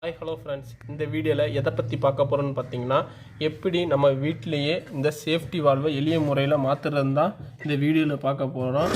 Hi hello friends, இந்த வீடியோவில் எதை பற்றி பார்க்க போகிறோன்னு பார்த்தீங்கன்னா, எப்படி நம்ம வீட்டிலையே இந்த சேஃப்டி வால்வை எளிய முறையில் மாற்றுறது தான் இந்த வீடியோவில் பார்க்க போகிறோம்.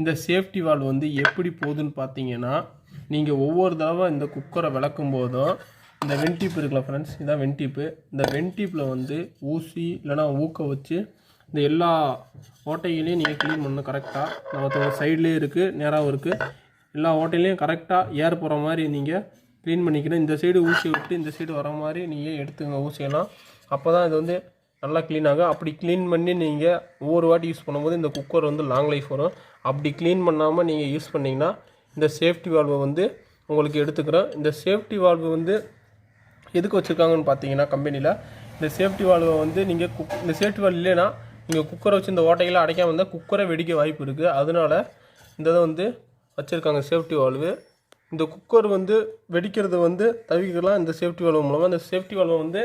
இந்த சேஃப்டி வால்வ் வந்து எப்படி போகுதுன்னு பார்த்தீங்கன்னா, நீங்கள் ஒவ்வொரு தடவை இந்த குக்கரை விளக்கும் போதும் இந்த வென்டிப் இருக்குல்ல ஃப்ரெண்ட்ஸ், இதான் வென்டிப்பு. இந்த வென்டிப்பில் வந்து ஊசி இல்லைனா ஊக்க வச்சு இந்த எல்லா ஓட்டைகளையும் நீங்கள் க்ளீன் பண்ணணும் கரெக்டாக. நம்ம சைட்லேயும் இருக்குது, நேராகவும் இருக்குது. எல்லா ஓட்டையிலையும் கரெக்டாக ஏர் போகிற மாதிரி நீங்கள் க்ளீன் பண்ணிக்கணும். இந்த சைடு ஊசியை விட்டு இந்த சைடு வர மாதிரி நீங்கள் எடுத்துங்க ஊசியெல்லாம். அப்போ தான் இது வந்து நல்லா க்ளீன் ஆகும். அப்படி க்ளீன் பண்ணி நீங்கள் ஒவ்வொரு வாட்டி யூஸ் பண்ணும்போது இந்த குக்கர் வந்து லாங் லைஃப் வரும். அப்படி க்ளீன் பண்ணாமல் நீங்கள் யூஸ் பண்ணிங்கன்னா இந்த சேஃப்டி வால்வை வந்து உங்களுக்கு எடுத்துக்கிறோம். இந்த சேஃப்டி வால்வு வந்து எதுக்கு வச்சுருக்காங்கன்னு பார்த்தீங்கன்னா, கம்பெனியில் இந்த சேஃப்டி வால்வை வந்து நீங்கள் இந்த சேஃப்டி வால்வ் இல்லைன்னா நீங்கள் குக்கரை வச்சு இந்த ஓட்டைகளை அடைக்காமல் இருந்தால் குக்கரை வெடிக்க வாய்ப்பு இருக்குது. அதனால் இந்த இதை வந்து வச்சுருக்காங்க சேஃப்டி வால்வு. இந்த குக்கர் வந்து வெடிக்கிறது வந்து தவிர்க்கலாம் இந்த சேஃப்டி வால்வு மூலமாக. இந்த சேஃப்டி வால்வை வந்து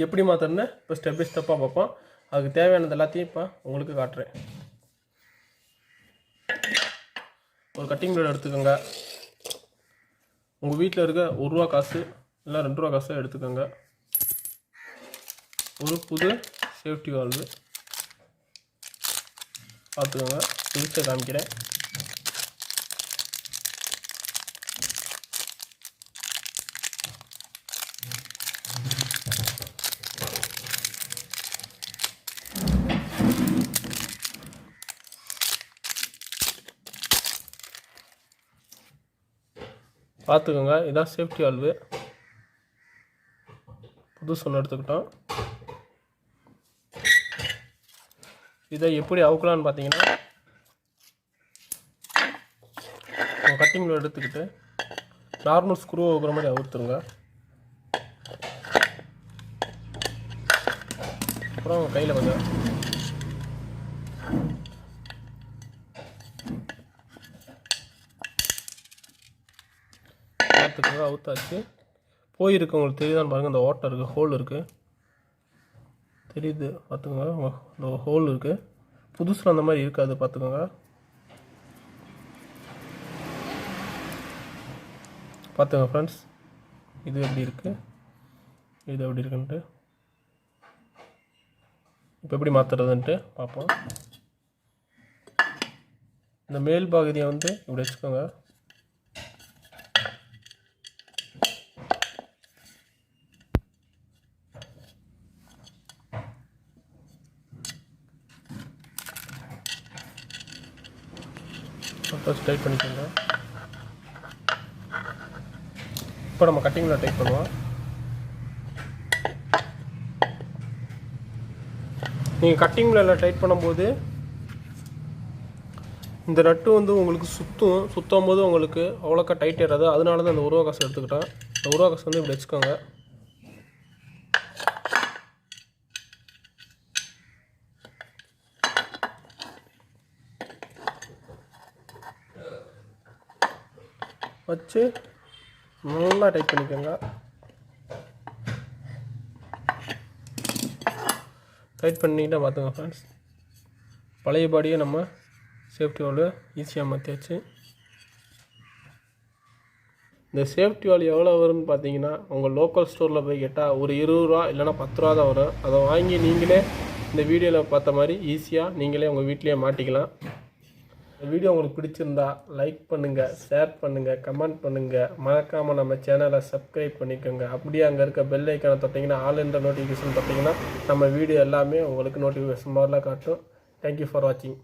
எப்படி மாற்றுறதுன்னு இப்போ ஸ்டெப் பை ஸ்டெப்பாக பார்ப்போம். அதுக்கு தேவையானது எல்லாத்தையும் இப்போ உங்களுக்கு காட்டுறேன். ஒரு கட்டிங் பிளேட் எடுத்துக்கோங்க. உங்கள் வீட்டில் இருக்க ₹1 காசு இல்லை ₹2 காசு எடுத்துக்கோங்க. ஒரு புது சேஃப்டி வால்வு பார்த்துக்கோங்க. பிரிச்சை காமிக்கிறேன். பார்த்துக்கோங்க, இதான் சேஃப்டி வால்வு. புதுசு ஒன்று எடுத்துக்கிட்டோம். இதை எப்படி அவுக்கலான்னு பார்த்தீங்கன்னா, கட்டிங் பிளேட் எடுத்துக்கிட்டு நார்மல் ஸ்க்ரூ அவுக்கிற மாதிரி அவுத்துருங்க. அப்புறம் கையில் கொஞ்சம் பார்த்துக்கோங்க. அவுத்தாச்சு. போயிருக்கு, உங்களுக்கு தெரியுதான்னு பாருங்கள். இந்த ஓட்டை இருக்குது, ஹோல் இருக்குது, தெரியுது பார்த்துக்கோங்க. இந்த ஹோல் இருக்குது. புதுசில் அந்த மாதிரி இருக்காது, பார்த்துக்கோங்க. பார்த்துங்க ஃப்ரெண்ட்ஸ், இது எப்படி இருக்குது, இது எப்படி இருக்குன்ட்டு இப்போ எப்படி மாற்றுறதுன்ட்டு பார்ப்போம். இந்த மேல் பகுதியை வந்து இப்படி வச்சுக்கோங்க. டைட் பண்ணிக்கோங்க. இப்போ நம்ம கட்டிங்கில் டைட் பண்ணுவோம். நீங்கள் கட்டிங்கில் டைட் பண்ணும்போது இந்த நட்டு வந்து உங்களுக்கு சுற்றும் போது உங்களுக்கு அவ்வளோக்கா டைட் ஏறாது. அதனால தான் இந்த ₹1 காசு எடுத்துக்கிட்டேன். இந்த ₹1 காசு வந்து இப்படி வச்சுக்கோங்க. வச்சு நல்லா டைட் பண்ணிக்கோங்க. டைட் பண்ணிக்கிட்டே பார்த்துங்க ஃப்ரெண்ட்ஸ், பழையபடியே நம்ம சேஃப்டி வால்வு ஈஸியாக மாற்றியாச்சு. இந்த சேஃப்டி வால்வு எவ்வளோ வரும்னு பார்த்தீங்கன்னா, உங்கள் லோக்கல் ஸ்டோரில் போய் கேட்டால் ஒரு ₹20 இல்லைனா ₹10 தான் வரும். அதை வாங்கி நீங்களே இந்த வீடியோவில் பார்த்த மாதிரி ஈஸியாக நீங்களே உங்கள் வீட்டிலேயே மாட்டிக்கலாம். இந்த வீடியோ உங்களுக்கு பிடிச்சிருந்தா லைக் பண்ணுங்கள், ஷேர் பண்ணுங்கள், கமெண்ட் பண்ணுங்கள். மறக்காமல் நம்ம சேனலை சப்ஸ்கிரைப் பண்ணிக்கோங்க. அப்படியே அங்கே இருக்க பெல் ஐக்கானை தொட்டிங்கன்னா ஆல் என்ற நோட்டிஃபிகேஷன் தொட்டிங்கன்னா நம்ம வீடியோ எல்லாமே உங்களுக்கு நோட்டிஃபிகேஷன் மாதிரிலாம் காட்டும். தேங்க்யூ ஃபார் வாட்சிங்.